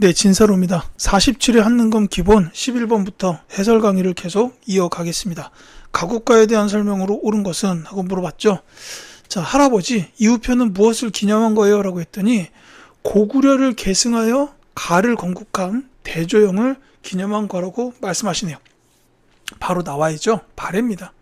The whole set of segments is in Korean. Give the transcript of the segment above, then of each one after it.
네, 진사로입니다. 47회 한능검 기본 11번부터 해설 강의를 계속 이어가겠습니다. 가국가에 대한 설명으로 옳은 것은? 하고 물어봤죠. 자, 할아버지, 이 우표는 무엇을 기념한 거예요? 라고 했더니 고구려를 계승하여 가를 건국한 대조영을 기념한 거라고 말씀하시네요. 바로 나와야죠. 발해입니다.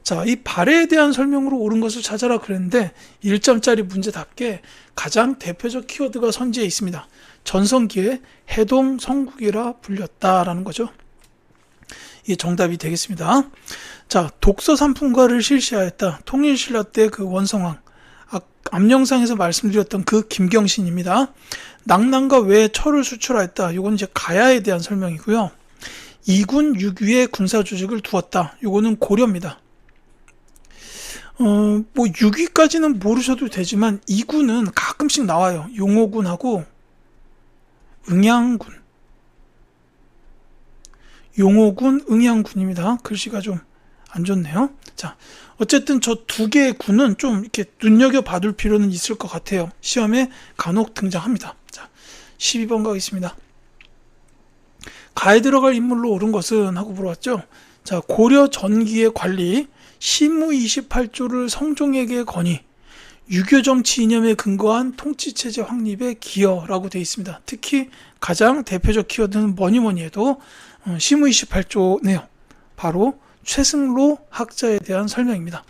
자, 이 발해에 대한 설명으로 옳은 것을 찾아라 그랬는데 1점짜리 문제답게 가장 대표적 키워드가 선지에 있습니다. 전성기에 해동 성국이라 불렸다라는 거죠. 이게 정답이 되겠습니다. 자, 독서 삼품과를 실시하였다. 통일신라 때 그 원성왕, 앞 영상에서 말씀드렸던 그 김경신입니다. 낙랑과 외에 철을 수출하였다. 이건 이제 가야에 대한 설명이고요. 2군 6위의 군사 조직을 두었다. 이거는 고려입니다. 뭐 6위까지는 모르셔도 되지만 2군은 가끔씩 나와요. 용호군하고 응양군. 용호군, 응양군입니다. 글씨가 좀 안 좋네요. 자, 어쨌든 저 두 개의 군은 좀 이렇게 눈여겨봐둘 필요는 있을 것 같아요. 시험에 간혹 등장합니다. 자, 12번 가겠습니다. 가에 들어갈 인물로 옳은 것은? 하고 물어봤죠. 자, 고려 전기의 관리, 시무 28조를 성종에게 건의, 유교 정치 이념에 근거한 통치체제 확립에 기여라고 되어 있습니다. 특히 가장 대표적 키워드는 뭐니 해도 시무 28조네요. 바로 최승로 학자에 대한 설명입니다.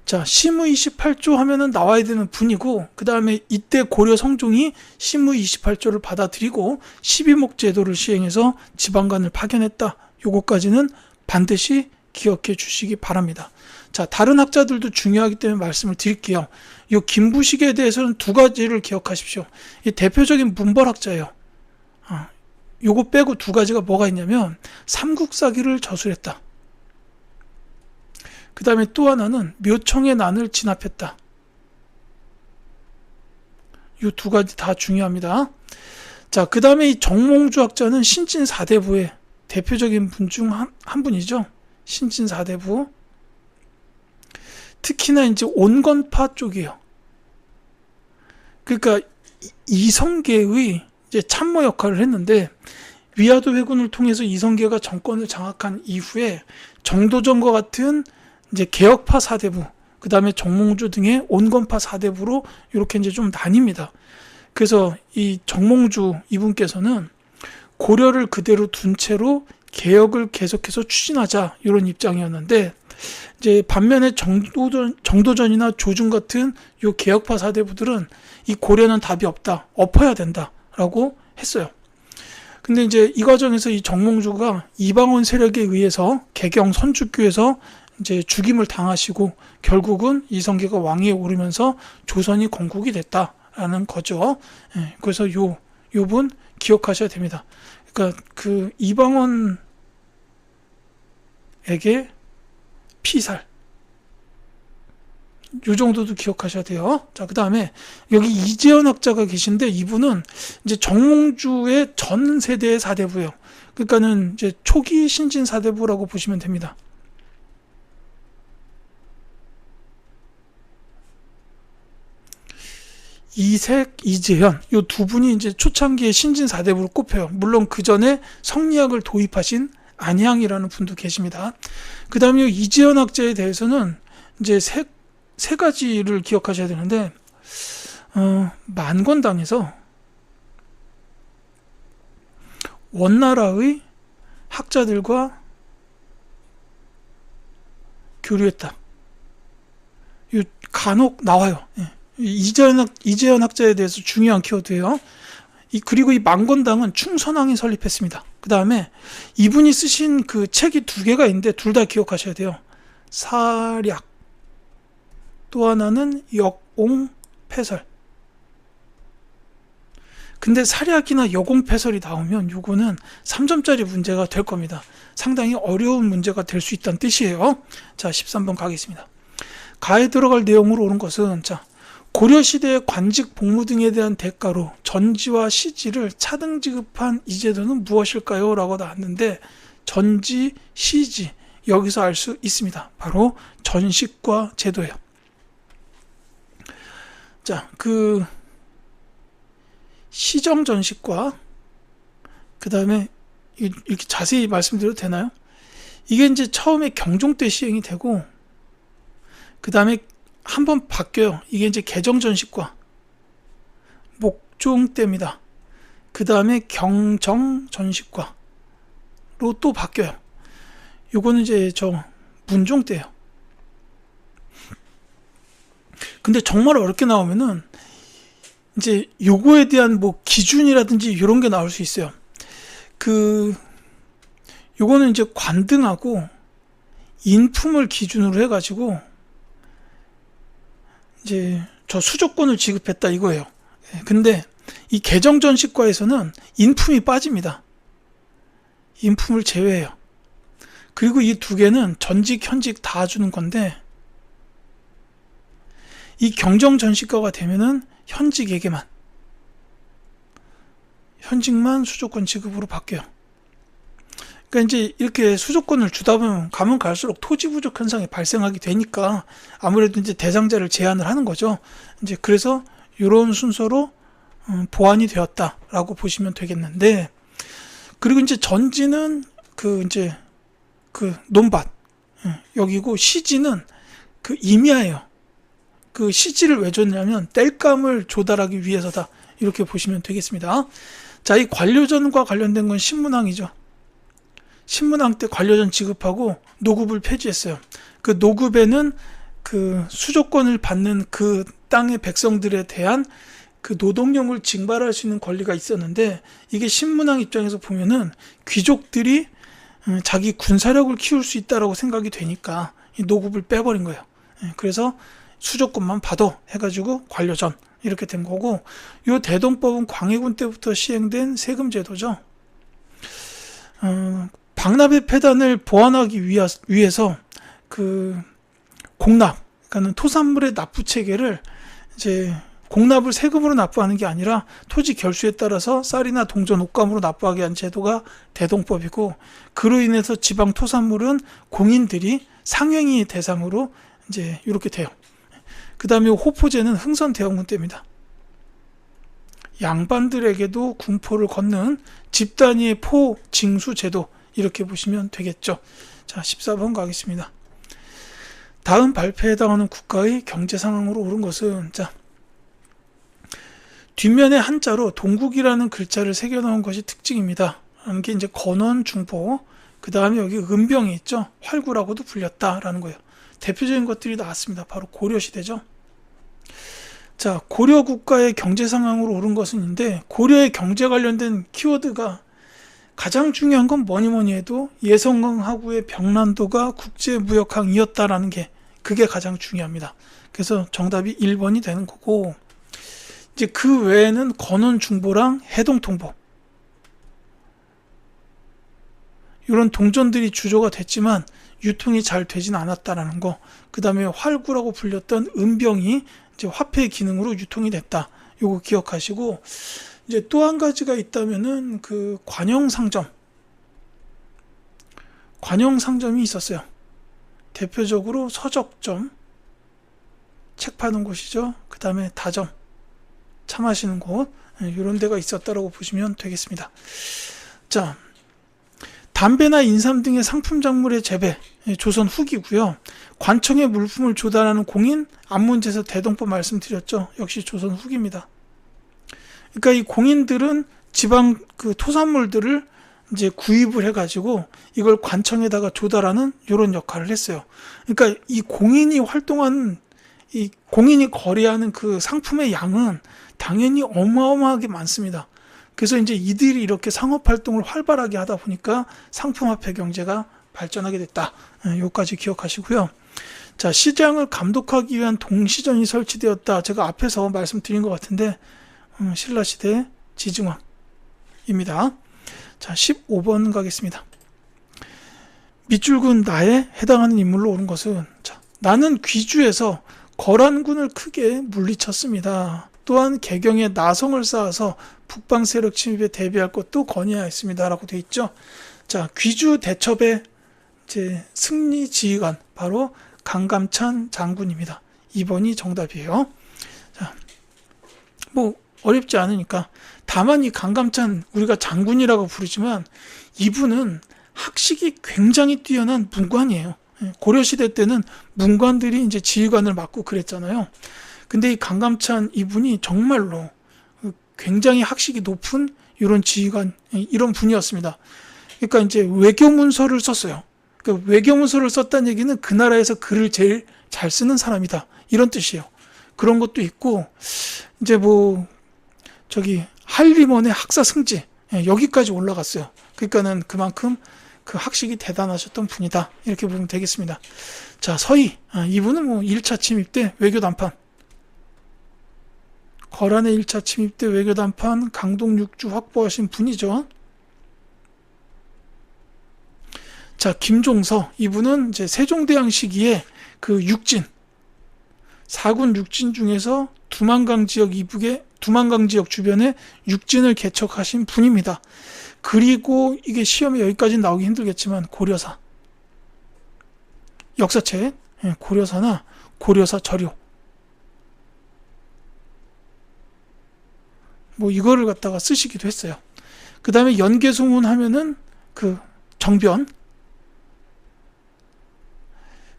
자, 시무 28조 하면은 나와야 되는 분이고, 그 다음에 이때 고려 성종이 시무 28조를 받아들이고 12목 제도를 시행해서 지방간을 파견했다. 요거까지는 반드시 기억해 주시기 바랍니다. 자, 다른 학자들도 중요하기 때문에 말씀을 드릴게요. 이 김부식에 대해서는 두 가지를 기억하십시오. 이 대표적인 문벌학자예요. 요거 빼고 두 가지가 뭐가 있냐면 삼국사기를 저술했다. 그 다음에 또 하나는 묘청의 난을 진압했다. 이 두 가지 다 중요합니다. 자, 그 다음에 이 정몽주 학자는 신진 4대부의 대표적인 분 중 한 분이죠. 신진 4대부. 특히나 이제 온건파 쪽이에요. 그러니까 이성계의 이제 참모 역할을 했는데, 위화도 회군을 통해서 이성계가 정권을 장악한 이후에 정도전과 같은 이제 개혁파 4대부, 그 다음에 정몽주 등의 온건파 4대부로 이렇게 이제 좀 나뉩니다. 그래서 이 정몽주 이분께서는 고려를 그대로 둔 채로 개혁을 계속해서 추진하자, 이런 입장이었는데, 이제 반면에 정도전이나 조준 같은 요 개혁파 4대부들은 이 고려는 답이 없다, 엎어야 된다라고 했어요. 근데 이제 이 과정에서 이 정몽주가 이방원 세력에 의해서 개경 선주교에서 이제 죽임을 당하시고 결국은 이성계가 왕위에 오르면서 조선이 건국이 됐다라는 거죠. 예, 그래서 요분 기억하셔야 됩니다. 그러니까 그 이방원에게 피살, 요 정도도 기억하셔야 돼요. 자, 그 다음에 여기 이재현 학자가 계신데, 이분은 이제 정몽주의 전 세대의 4대부예요. 그러니까는 이제 초기 신진 4대부라고 보시면 됩니다. 이색, 이재현, 요 두 분이 이제 초창기에 신진 4대부로 꼽혀요. 물론 그 전에 성리학을 도입하신 안향이라는 분도 계십니다. 그 다음에 이재현 학자에 대해서는 이제 세 가지를 기억하셔야 되는데, 만권당에서 원나라의 학자들과 교류했다. 이 간혹 나와요. 예. 이재현 학자에 대해서 중요한 키워드예요. 그리고 이 만권당은 충선왕이 설립했습니다. 그 다음에 이분이 쓰신 그 책이 두 개가 있는데 둘 다 기억하셔야 돼요. 사략, 또 하나는 역옹패설. 근데 사략이나 역옹패설이 나오면 요거는 3점짜리 문제가 될 겁니다. 상당히 어려운 문제가 될 수 있다는 뜻이에요. 자, 13번 가겠습니다. 가에 들어갈 내용으로 옳은 것은, 자, 고려시대의 관직 복무 등에 대한 대가로 전지와 시지를 차등 지급한 이 제도는 무엇일까요? 라고 나왔는데, 전지, 시지, 여기서 알 수 있습니다. 바로 전식과 제도예요. 자, 시정전식과 그 다음에 이렇게 자세히 말씀드려도 되나요? 이게 이제 처음에 경종 때 시행이 되고 그 다음에 한번 바뀌어요. 이게 이제 개정전식과 목종 때입니다. 그 다음에 경정전식과로 또 바뀌어요. 요거는 이제 저 문종 때예요. 근데 정말 어렵게 나오면은 이제 요거에 대한 뭐 기준이라든지 이런 게 나올 수 있어요. 요거는 이제 관등하고 인품을 기준으로 해가지고 이제 저 수조권을 지급했다 이거예요. 근데 이 개정전식과에서는 인품이 빠집니다. 인품을 제외해요. 그리고 이 두 개는 전직, 현직 다 주는 건데 이 경정전식과가 되면은 현직만 수조권 지급으로 바뀌어요. 그러니까 이제 이렇게 수조권을 주다 보면 가면 갈수록 토지 부족 현상이 발생하게 되니까 아무래도 이제 대상자를 제한을 하는 거죠. 이제 그래서 이런 순서로 보완이 되었다라고 보시면 되겠는데, 그리고 이제 전지는 이제 논밭 여기고 시지는 임야예요. 시지를 왜 줬냐면 땔감을 조달하기 위해서다 이렇게 보시면 되겠습니다. 자, 이 관료전과 관련된 건 신문항이죠. 신문항 때 관료전 지급하고 노급을 폐지했어요. 그 노급에는 수조권을 받는 그 땅의 백성들에 대한 노동력을 징발할 수 있는 권리가 있었는데, 이게 신문항 입장에서 보면은 귀족들이 자기 군사력을 키울 수 있다라고 생각이 되니까 이 노급을 빼버린 거예요. 그래서 수조권만 받아 해가지고 관료전 이렇게 된 거고, 요 대동법은 광해군 때부터 시행된 세금 제도죠. 박납의 폐단을 보완하기 위해서 공납, 그러니까 토산물의 납부 체계를 이제 공납을 세금으로 납부하는 게 아니라 토지 결수에 따라서 쌀이나 동전, 옷감으로 납부하게 한 제도가 대동법이고, 그로 인해서 지방 토산물은 공인들이 상행위 대상으로 이제 이렇게 돼요. 그 다음에 호포제는 흥선대원군 때입니다. 양반들에게도 군포를 걷는 집단위의 포 징수 제도 이렇게 보시면 되겠죠. 자, 14번 가겠습니다. 다음 발표에 해당하는 국가의 경제 상황으로 옳은 것은, 자, 뒷면에 한자로 동국이라는 글자를 새겨 넣은 것이 특징입니다. 라는 게 이제 건원 중포, 그 다음에 여기 은병이 있죠. 활구라고도 불렸다라는 거예요. 대표적인 것들이 나왔습니다. 바로 고려시대죠. 자, 고려 국가의 경제 상황으로 옳은 것은인데, 고려의 경제 관련된 키워드가 가장 중요한 건 뭐니 해도 예성왕하고의 병란도가 국제무역항이었다라는 게, 그게 가장 중요합니다. 그래서 정답이 1번이 되는 거고, 이제 그 외에는 건원중보랑 해동통보, 이런 동전들이 주조가 됐지만 유통이 잘 되진 않았다라는 거, 그 다음에 활구라고 불렸던 은병이 이제 화폐 기능으로 유통이 됐다. 요거 기억하시고, 이제 또 한 가지가 있다면은 관영상점이 있었어요. 대표적으로 서적점, 책 파는 곳이죠. 그 다음에 다점, 차 마시는 곳, 이런 데가 있었다라고 보시면 되겠습니다. 자, 담배나 인삼 등의 상품 작물의 재배, 조선 후기고요. 관청에 물품을 조달하는 공인, 안문제서 대동법 말씀드렸죠. 역시 조선 후기입니다. 그러니까 이 공인들은 지방 토산물들을 이제 구입을 해가지고 이걸 관청에다가 조달하는 이런 역할을 했어요. 그러니까 이 공인이 거래하는 그 상품의 양은 당연히 어마어마하게 많습니다. 그래서 이제 이들이 이렇게 상업 활동을 활발하게 하다 보니까 상품화폐 경제가 발전하게 됐다. 여기까지 기억하시고요. 자, 시장을 감독하기 위한 동시전이 설치되었다. 제가 앞에서 말씀드린 것 같은데 신라시대 지증왕입니다. 자, 15번 가겠습니다. 밑줄근 나에 해당하는 인물로 옳은 것은, 자, 나는 귀주에서 거란군을 크게 물리쳤습니다. 또한 개경에 나성을 쌓아서 북방 세력 침입에 대비할 것도 건의하였습니다. 라고 되어 있죠. 자, 귀주 대첩의 이제 승리 지휘관, 바로 강감찬 장군입니다. 2번이 정답이에요. 자, 어렵지 않으니까. 다만 이 강감찬, 우리가 장군이라고 부르지만 이분은 학식이 굉장히 뛰어난 문관이에요. 고려시대 때는 문관들이 이제 지휘관을 맡고 그랬잖아요. 근데 이 강감찬 이분이 정말로 굉장히 학식이 높은 이런 지휘관, 이런 분이었습니다. 그러니까 이제 외교문서를 썼어요. 그러니까 외교문서를 썼다는 얘기는 그 나라에서 글을 제일 잘 쓰는 사람이다, 이런 뜻이에요. 그런 것도 있고, 이제 한림원의 학사 승지, 여기까지 올라갔어요. 그러니까는 그만큼 그 학식이 대단하셨던 분이다, 이렇게 보면 되겠습니다. 자, 서희, 이분은 1차 침입 때 외교 담판, 거란의 1차 침입 때 외교 담판, 강동 6주 확보하신 분이죠. 자, 김종서, 이분은 이제 세종대왕 시기에 그 육진, 4군 육진 중에서 두만강 지역 두만강 지역 주변에 육진을 개척하신 분입니다. 그리고 이게 시험에 여기까지 나오기 힘들겠지만 고려사, 역사책, 고려사나 고려사 저료, 이거를 갖다가 쓰시기도 했어요. 그 다음에 연개송운 하면은 그 정변,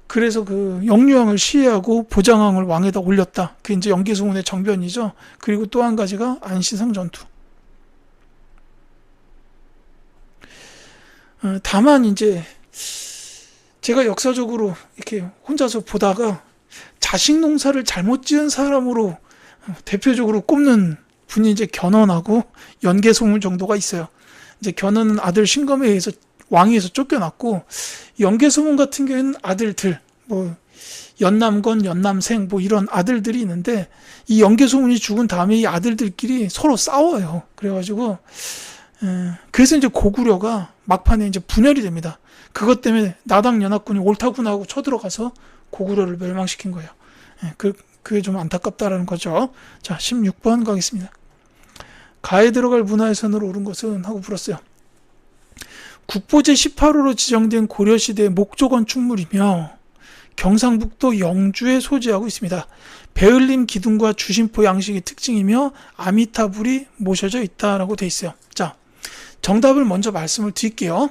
그래서 그 영유왕을 시해하고 보장왕을 왕에다 올렸다. 그게 이제 연개송운의 정변이죠. 그리고 또 한 가지가 안시성 전투. 다만 이제 제가 역사적으로 이렇게 혼자서 보다가 자식 농사를 잘못 지은 사람으로 대표적으로 꼽는 분이 이제 견훤하고 연개송운 정도가 있어요. 이제 견훤은 아들 신검에 의해서 왕위에서 쫓겨났고, 연개송운 같은 경우에는 아들들, 연남건, 연남생, 이런 아들들이 있는데, 이 연개송운이 죽은 다음에 이 아들들끼리 서로 싸워요. 그래가지고, 그래서 이제 고구려가 막판에 이제 분열이 됩니다. 그것 때문에 나당 연합군이 옳다군하고 쳐들어가서 고구려를 멸망시킨 거예요. 그게 좀 안타깝다라는 거죠. 자, 16번 가겠습니다. 가에 들어갈 문화유산으로 오른 것은 하고 불었어요. 국보제 18호로 지정된 고려시대의 목조 건축물이며 경상북도 영주에 소재하고 있습니다. 베을림 기둥과 주심포 양식이 특징이며 아미타불이 모셔져 있다라고 되어 있어요. 자, 정답을 먼저 말씀을 드릴게요.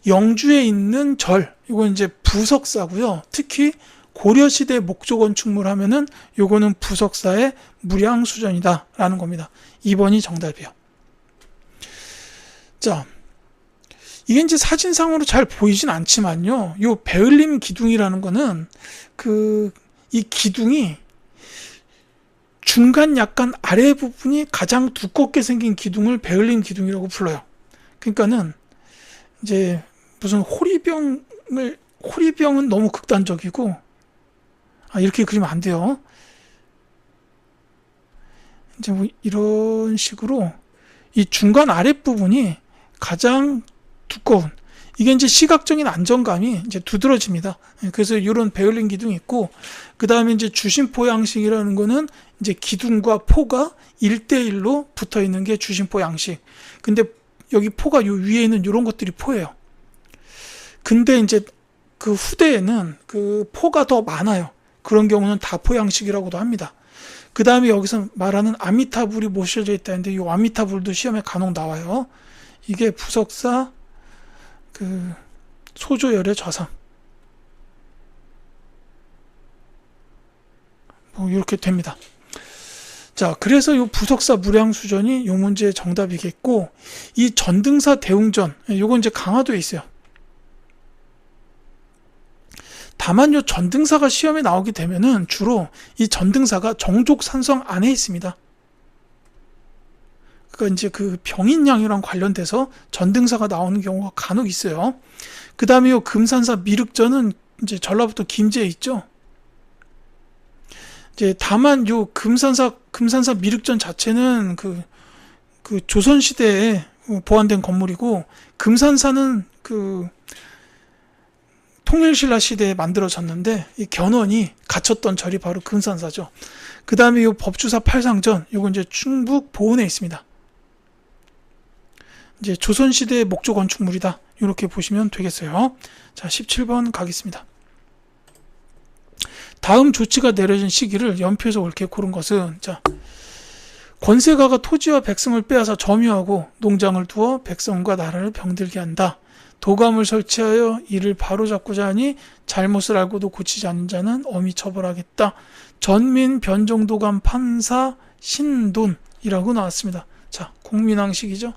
영주에 있는 절, 이건 이제 부석사고요. 특히 고려시대 목조 건축물 하면은 요거는 부석사의 무량수전이다 라는 겁니다. 2번이 정답이에요. 자, 이게 이제 사진상으로 잘 보이진 않지만요. 요 베을림 기둥이라는 거는 이 기둥이 중간 약간 아래 부분이 가장 두껍게 생긴 기둥을 베을림 기둥이라고 불러요. 그러니까는 이제 무슨 호리병은 너무 극단적이고, 이렇게 그리면 안 돼요. 이제 이런 식으로 이 중간 아랫부분이 가장 두꺼운, 이게 이제 시각적인 안정감이 이제 두드러집니다. 그래서 이런 베을림 기둥이 있고, 그 다음에 이제 주심포 양식이라는 거는 이제 기둥과 포가 1대1로 붙어 있는 게 주심포 양식. 근데 여기 포가 요 위에 있는 이런 것들이 포예요. 근데 이제 그 후대에는 그 포가 더 많아요. 그런 경우는 다포 양식이라고도 합니다. 그 다음에 여기서 말하는 아미타불이 모셔져 있다는데, 이 아미타불도 시험에 간혹 나와요. 이게 부석사 소조열의 좌상, 이렇게 됩니다. 자, 그래서 이 부석사 무량수전이 요 문제의 정답이겠고, 이 전등사 대웅전, 요건 이제 강화도에 있어요. 다만 요 전등사가 시험에 나오게 되면은 주로 이 전등사가 정족산성 안에 있습니다. 그러니까 이제 그 병인양이랑 관련돼서 전등사가 나오는 경우가 간혹 있어요. 그 다음에 요 금산사 미륵전은 이제 전라북도 김제에 있죠. 이제 다만 요 금산사 미륵전 자체는 그 조선시대에 보완된 건물이고, 금산사는 통일신라 시대에 만들어졌는데, 이 견훤이 갇혔던 절이 바로 금산사죠. 그 다음에 요 법주사 팔상전, 요건 이제 충북 보은에 있습니다. 이제 조선시대의 목조 건축물이다, 이렇게 보시면 되겠어요. 자, 17번 가겠습니다. 다음 조치가 내려진 시기를 연표에서 옳게 고른 것은, 자, 권세가가 토지와 백성을 빼앗아 점유하고 농장을 두어 백성과 나라를 병들게 한다. 도감을 설치하여 이를 바로잡고자 하니 잘못을 알고도 고치지 않는 자는 엄히 처벌하겠다. 전민 변종도감 판사 신돈이라고 나왔습니다. 자, 공민왕식이죠.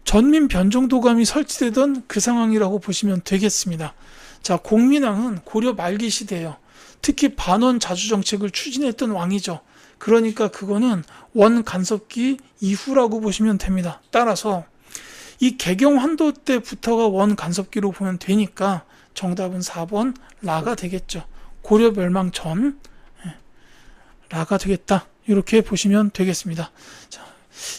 전민 변종도감이 설치되던 그 상황이라고 보시면 되겠습니다. 자, 공민왕은 고려 말기 시대예요. 특히 반원 자주 정책을 추진했던 왕이죠. 그러니까 그거는 원간섭기 이후라고 보시면 됩니다. 따라서 이 개경 환도 때부터가 원간섭기로 보면 되니까 정답은 4번 라가 되겠죠. 고려 멸망 전 라가 되겠다. 이렇게 보시면 되겠습니다. 자,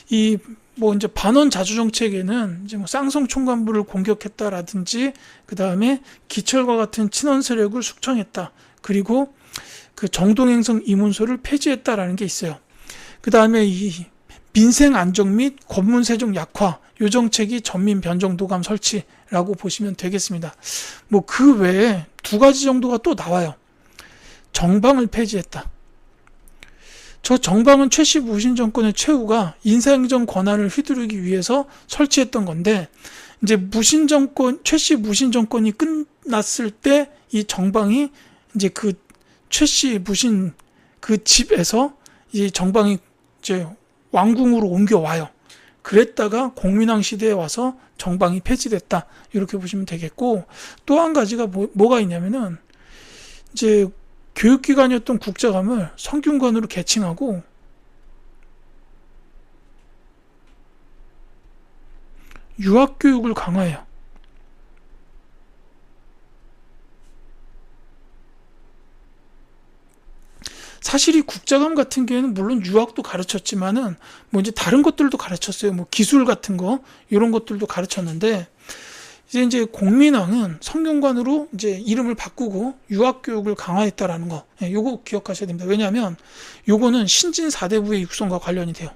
이제 반원 자주 정책에는 이제 쌍성 총관부를 공격했다라든지 그 다음에 기철과 같은 친원 세력을 숙청했다. 그리고 그 정동행성 이문소를 폐지했다라는 게 있어요. 그 다음에 이 민생 안정 및 권문 세종 약화 요 정책이 전민 변종도감 설치라고 보시면 되겠습니다. 그 외에 두 가지 정도가 또 나와요. 정방을 폐지했다. 저 정방은 최씨 무신 정권의 최후가 인사행정 권한을 휘두르기 위해서 설치했던 건데, 이제 최씨 무신 정권이 끝났을 때 이 정방이 이제 그 최씨 무신 그 집에서 이 정방이 이제 왕궁으로 옮겨와요. 그랬다가 공민왕 시대에 와서 정방이 폐지됐다. 이렇게 보시면 되겠고, 또 한 가지가 뭐가 있냐면은 이제 교육기관이었던 국자감을 성균관으로 개칭하고 유학교육을 강화해요. 사실 이 국자감 같은 경우에는 물론 유학도 가르쳤지만은 이제 다른 것들도 가르쳤어요. 기술 같은 거 이런 것들도 가르쳤는데, 이제 공민왕은 성균관으로 이제 이름을 바꾸고 유학교육을 강화했다라는 거, 요거 기억하셔야 됩니다. 왜냐하면 요거는 신진 4대부의 육성과 관련이 돼요.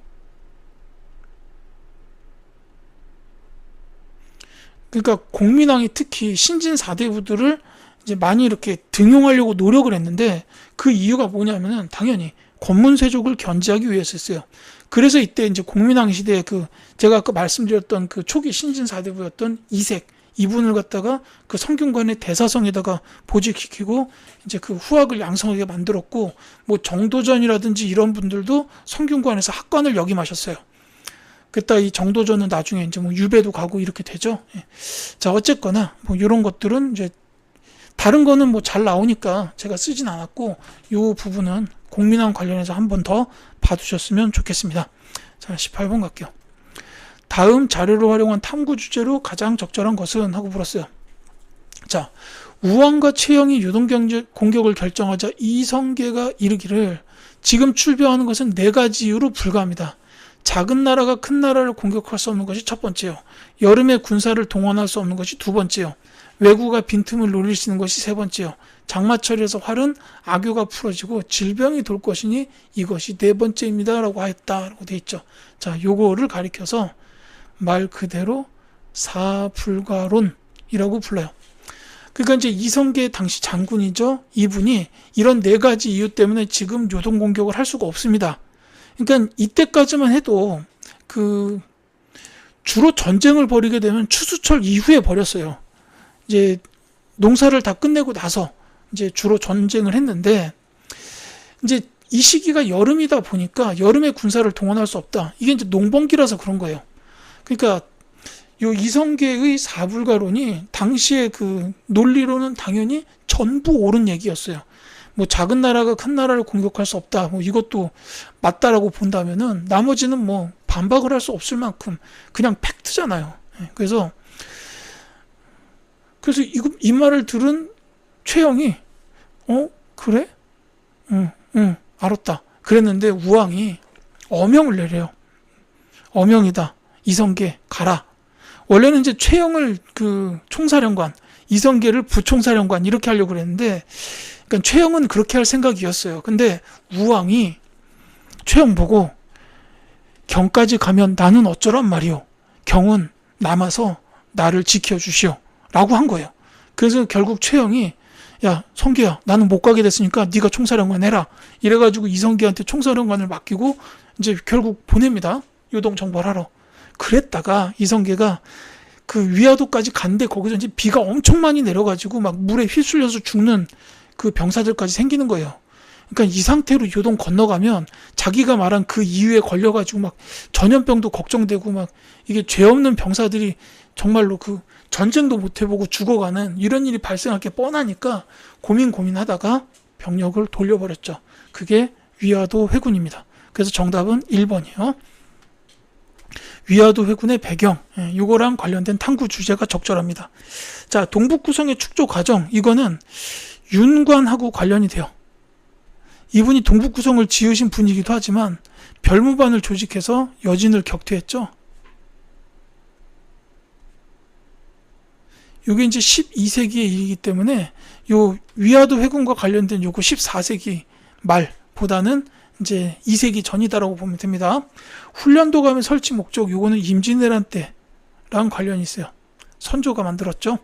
그러니까 공민왕이 특히 신진 4대부들을 이제 많이 이렇게 등용하려고 노력을 했는데, 그 이유가 뭐냐면은 당연히 권문세족을 견제하기 위해서였어요. 그래서 이때 이제 공민왕 시대에 제가 아까 말씀드렸던 그 초기 신진 4대부였던 이색 이분을 갖다가 그 성균관의 대사성에다가 보직시키고 이제 그 후학을 양성하게 만들었고, 정도전이라든지 이런 분들도 성균관에서 학관을 역임하셨어요. 그따 이 정도전은 나중에 이제 유배도 가고 이렇게 되죠. 자, 어쨌거나 이런 것들은 이제 다른 거는 잘 나오니까 제가 쓰진 않았고, 이 부분은 공민왕 관련해서 한 번 더 봐두셨으면 좋겠습니다. 자, 18번 갈게요. 다음 자료를 활용한 탐구 주제로 가장 적절한 것은 하고 물었어요. 자, 우왕과 최영이 유동 공격을 결정하자 이성계가 이르기를 지금 출병하는 것은 4가지 이유로 불가합니다. 작은 나라가 큰 나라를 공격할 수 없는 것이 첫 번째요. 여름에 군사를 동원할 수 없는 것이 두 번째요. 왜구가 빈틈을 노릴 수 있는 것이 세 번째요. 장마철에서 활은 악교가 풀어지고 질병이 돌 것이니 이것이 네 번째입니다. 라고 하였다라고 되어 있죠. 자, 요거를 가리켜서 말 그대로 사불가론이라고 불러요. 그러니까 이제 이성계 당시 장군이죠. 이분이 이런 4가지 이유 때문에 지금 요동 공격을 할 수가 없습니다. 그러니까 이때까지만 해도 주로 전쟁을 벌이게 되면 추수철 이후에 벌였어요. 이제 농사를 다 끝내고 나서 이제 주로 전쟁을 했는데, 이제 이 시기가 여름이다 보니까 여름에 군사를 동원할 수 없다. 이게 이제 농번기라서 그런 거예요. 그러니까 요 이성계의 사불가론이 당시에 그 논리로는 당연히 전부 옳은 얘기였어요. 작은 나라가 큰 나라를 공격할 수 없다. 이것도 맞다라고 본다면은 나머지는 반박을 할 수 없을 만큼 그냥 팩트잖아요. 그래서 이 말을 들은 최영이 그래? 응, 알았다. 그랬는데 우왕이 어명을 내려요. 어명이다. 이성계 가라. 원래는 이제 최영을 총사령관, 이성계를 부총사령관 이렇게 하려고 그랬는데, 그러니까 최영은 그렇게 할 생각이었어요. 근데 우왕이 최영 보고 경까지 가면 나는 어쩌란 말이오. 경은 남아서 나를 지켜주시오. 라고 한 거예요. 그래서 결국 최영이 야, 성계야, 나는 못 가게 됐으니까 네가 총사령관 해라. 이래가지고 이성계한테 총사령관을 맡기고 이제 결국 보냅니다. 요동 정벌하러. 그랬다가 이성계가 그 위화도까지 간데 거기서 이제 비가 엄청 많이 내려가지고 막 물에 휩쓸려서 죽는 그 병사들까지 생기는 거예요. 그러니까 이 상태로 요동 건너가면 자기가 말한 그 이유에 걸려가지고 막 전염병도 걱정되고 막 이게 죄 없는 병사들이 정말로 그 전쟁도 못 해보고 죽어가는 이런 일이 발생할 게 뻔하니까 고민하다가 병력을 돌려버렸죠. 그게 위화도 회군입니다. 그래서 정답은 1번이에요. 위화도 회군의 배경, 이거랑 관련된 탐구 주제가 적절합니다. 자, 동북구성의 축조 과정, 이거는 윤관하고 관련이 돼요. 이분이 동북구성을 지으신 분이기도 하지만 별무반을 조직해서 여진을 격퇴했죠. 이게 이제 12세기의 일이기 때문에 요 위화도 회군과 관련된 요거 14세기 말보다는 이제 2세기 전이다라고 보면 됩니다. 훈련도감의 설치 목적, 요거는 임진왜란 때랑 관련이 있어요. 선조가 만들었죠.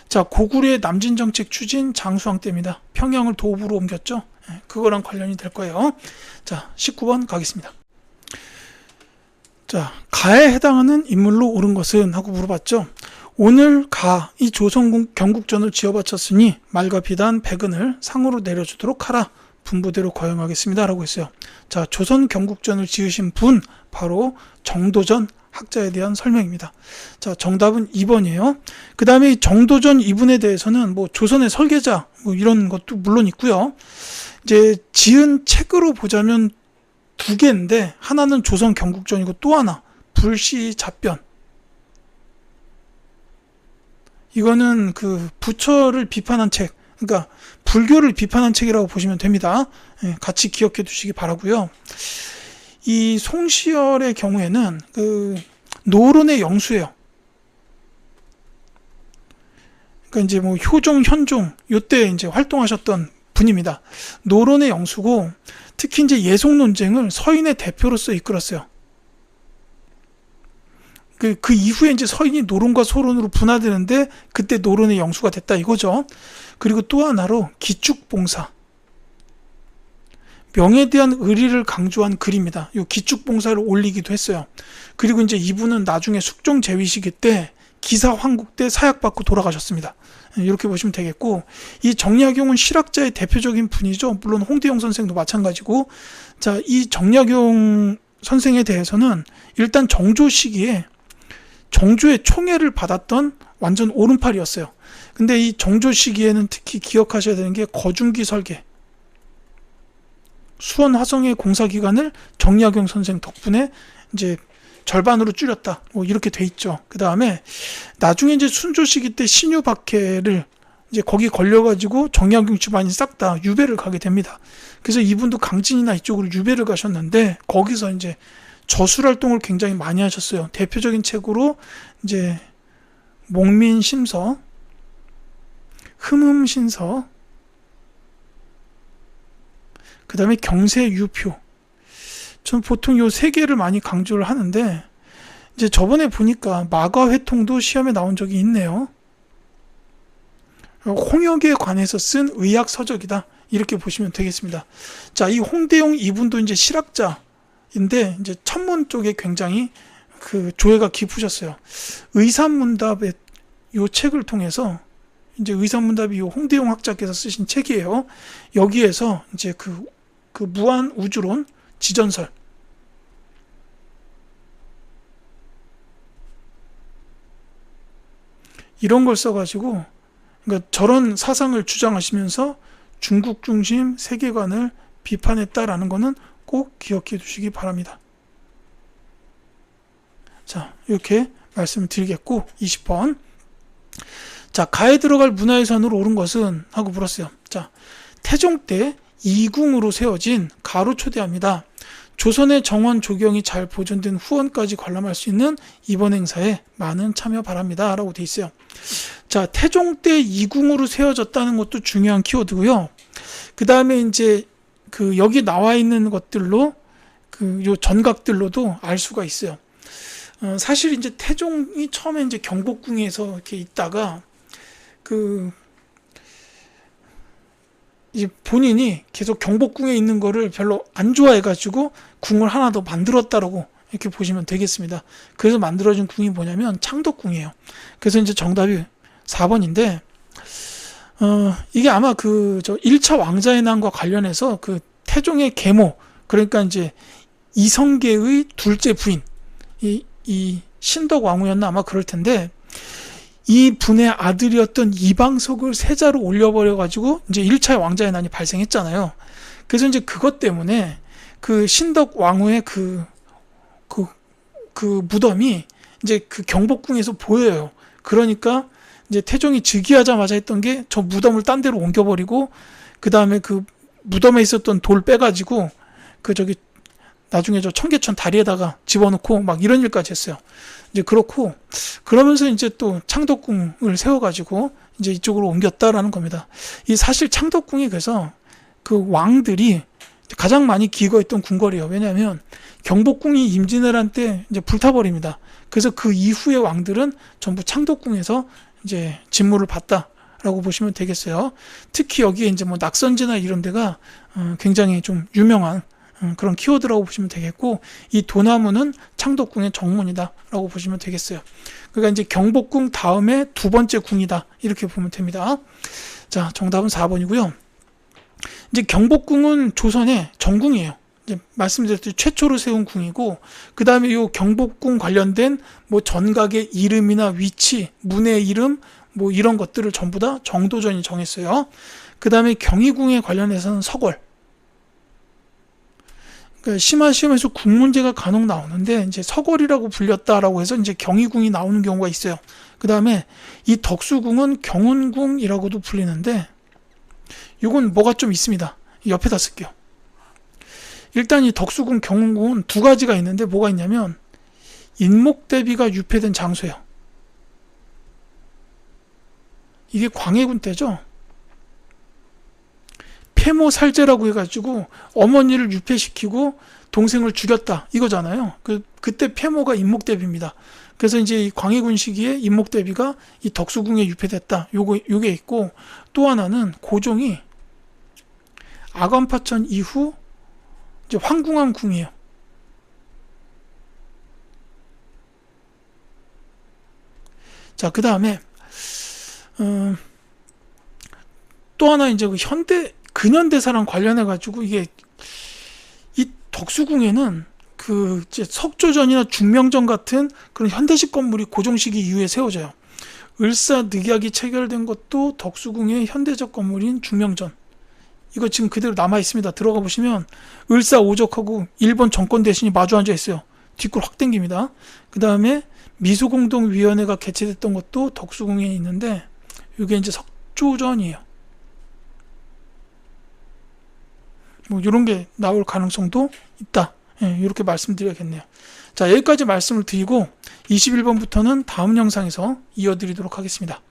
자, 고구려의 남진 정책 추진 장수왕 때입니다. 평양을 도읍으로 옮겼죠. 그거랑 관련이 될 거예요. 자, 19번 가겠습니다. 자, 가에 해당하는 인물로 옳은 것은 하고 물어봤죠. 오늘 가, 이 조선 경국전을 지어바쳤으니 말과 비단 백은을 상으로 내려주도록 하라. 분부대로 거행하겠습니다. 라고 했어요. 자, 조선 경국전을 지으신 분, 바로 정도전 학자에 대한 설명입니다. 자, 정답은 2번이에요. 그 다음에 정도전 이분에 대해서는 뭐 조선의 설계자, 뭐 이런 것도 물론 있고요. 이제 지은 책으로 보자면 두 개인데, 하나는 조선 경국전이고 또 하나, 불시잡변. 이거는 그 부처를 비판한 책, 그러니까 불교를 비판한 책이라고 보시면 됩니다. 같이 기억해 두시기 바라고요. 이 송시열의 경우에는 그 노론의 영수예요. 그러니까 이제 뭐 효종, 현종 요때 이제 활동하셨던 분입니다. 노론의 영수고 특히 이제 예속 논쟁을 서인의 대표로서 이끌었어요. 그 이후에 이제 서인이 노론과 소론으로 분화되는데 그때 노론의 영수가 됐다 이거죠. 그리고 또 하나로 기축봉사. 명에 대한 의리를 강조한 글입니다. 이 기축봉사를 올리기도 했어요. 그리고 이제 이분은 나중에 숙종 제위시기 때 기사 황국 때 사약받고 돌아가셨습니다. 이렇게 보시면 되겠고, 이 정약용은 실학자의 대표적인 분이죠. 물론 홍대영 선생도 마찬가지고. 자, 이 정약용 선생에 대해서는 일단 정조 시기에 정조의 총애를 받았던 완전 오른팔이었어요. 근데 이 정조 시기에는 특히 기억하셔야 되는 게 거중기 설계, 수원 화성의 공사 기간을 정약용 선생 덕분에 이제 절반으로 줄였다. 뭐 이렇게 돼 있죠. 그 다음에 나중에 이제 순조 시기 때 신유박해를 이제 거기 걸려가지고 정약용 집안이 싹 다 유배를 가게 됩니다. 그래서 이분도 강진이나 이쪽으로 유배를 가셨는데 거기서 이제 저술 활동을 굉장히 많이 하셨어요. 대표적인 책으로 이제 목민심서, 흠흠신서, 그 다음에 경세유표. 전 보통 요 세 개를 많이 강조를 하는데 이제 저번에 보니까 마가회통도 시험에 나온 적이 있네요. 홍역에 관해서 쓴 의학 서적이다. 이렇게 보시면 되겠습니다. 자, 이 홍대용 이분도 이제 실학자인데 이제 천문 쪽에 굉장히 그 조예가 깊으셨어요. 의산문답의 요 책을 통해서 이제 의산문답이 요 홍대용 학자께서 쓰신 책이에요. 여기에서 이제 그 무한 우주론 지전설, 이런 걸 써가지고 그러니까 저런 사상을 주장하시면서 중국 중심 세계관을 비판했다라는 거는 꼭 기억해 두시기 바랍니다. 자, 이렇게 말씀을 드리겠고, 20번. 자, 가에 들어갈 문화유산으로 옳은 것은? 하고 물었어요. 자, 태종 때 이궁으로 세워진 가로 초대합니다. 조선의 정원 조경이 잘 보존된 후원까지 관람할 수 있는 이번 행사에 많은 참여 바랍니다. 라고 돼 있어요. 자, 태종 때 이궁으로 세워졌다는 것도 중요한 키워드고요. 그 다음에 이제 그 여기 나와 있는 것들로 그 요 전각들로도 알 수가 있어요. 사실 이제 태종이 처음에 이제 경복궁에서 이렇게 있다가 그 이제 본인이 계속 경복궁에 있는 거를 별로 안 좋아해가지고 궁을 하나 더 만들었다라고 이렇게 보시면 되겠습니다. 그래서 만들어진 궁이 뭐냐면 창덕궁이에요. 그래서 이제 정답이 4번인데, 이게 아마 저 1차 왕자의 난과 관련해서 그 태종의 계모, 그러니까 이제 이성계의 둘째 부인, 이 신덕왕후였나 아마 그럴 텐데, 이 분의 아들이었던 이방석을 세자로 올려버려가지고 이제 1차 왕자의 난이 발생했잖아요. 그래서 이제 그것 때문에 그 신덕왕후의 그 무덤이 이제 그 경복궁에서 보여요. 그러니까 이제 태종이 즉위하자마자 했던 게 저 무덤을 딴 데로 옮겨버리고, 그 다음에 그 무덤에 있었던 돌 빼가지고 나중에 저 청계천 다리에다가 집어넣고 막 이런 일까지 했어요. 이제 그렇고, 그러면서 이제 또 창덕궁을 세워가지고 이제 이쪽으로 옮겼다라는 겁니다. 이 사실 창덕궁이 그래서 그 왕들이 가장 많이 기거했던 궁궐이에요. 왜냐하면 경복궁이 임진왜란 때 이제 불타버립니다. 그래서 그 이후의 왕들은 전부 창덕궁에서 이제 진무를 받다라고 보시면 되겠어요. 특히 여기에 이제 뭐 낙선제나 이런 데가 굉장히 좀 유명한 그런 키워드라고 보시면 되겠고, 이 도나무는 창덕궁의 정문이다라고 보시면 되겠어요. 그러니까 이제 경복궁 다음에 두 번째 궁이다 이렇게 보면 됩니다. 자, 정답은 4번이고요. 이제 경복궁은 조선의 정궁이에요. 이제 말씀드렸듯이 최초로 세운 궁이고, 그 다음에 이 경복궁 관련된 뭐 전각의 이름이나 위치, 문의 이름, 뭐 이런 것들을 전부 다 정도전이 정했어요. 그 다음에 경희궁에 관련해서는 서궐. 그러니까 심화 시험에서 궁 문제가 간혹 나오는데 이제 서궐이라고 불렸다라고 해서 이제 경희궁이 나오는 경우가 있어요. 그 다음에 이 덕수궁은 경운궁이라고도 불리는데, 이건 뭐가 좀 있습니다. 옆에다 쓸게요. 일단 이 덕수궁, 경운궁은 두 가지가 있는데 뭐가 있냐면 인목대비가 유폐된 장소예요. 이게 광해군 때죠. 폐모살제라고 해가지고 어머니를 유폐시키고 동생을 죽였다 이거잖아요. 그때 폐모가 인목대비입니다. 그래서 이제 이 광해군 시기에 인목대비가 이 덕수궁에 유폐됐다. 요게 있고, 또 하나는 고종이 아관파천 이후 이제 황궁암 궁이에요. 자, 그 다음에 또 하나 이제 그 근현대사랑 관련해 가지고 이게 이 덕수궁에는 그 이제 석조전이나 중명전 같은 그런 현대식 건물이 고종 시기 이후에 세워져요. 을사늑약이 체결된 것도 덕수궁의 현대적 건물인 중명전. 이거 지금 그대로 남아 있습니다. 들어가 보시면 을사오적하고 일본 정권 대신이 마주 앉아 있어요. 뒷골 확 당깁니다. 그 다음에 미수공동위원회가 개최됐던 것도 덕수궁에 있는데, 이게 이제 석조전이에요. 뭐 이런 게 나올 가능성도 있다. 이렇게 말씀드려야겠네요. 자, 여기까지 말씀을 드리고 21번부터는 다음 영상에서 이어드리도록 하겠습니다.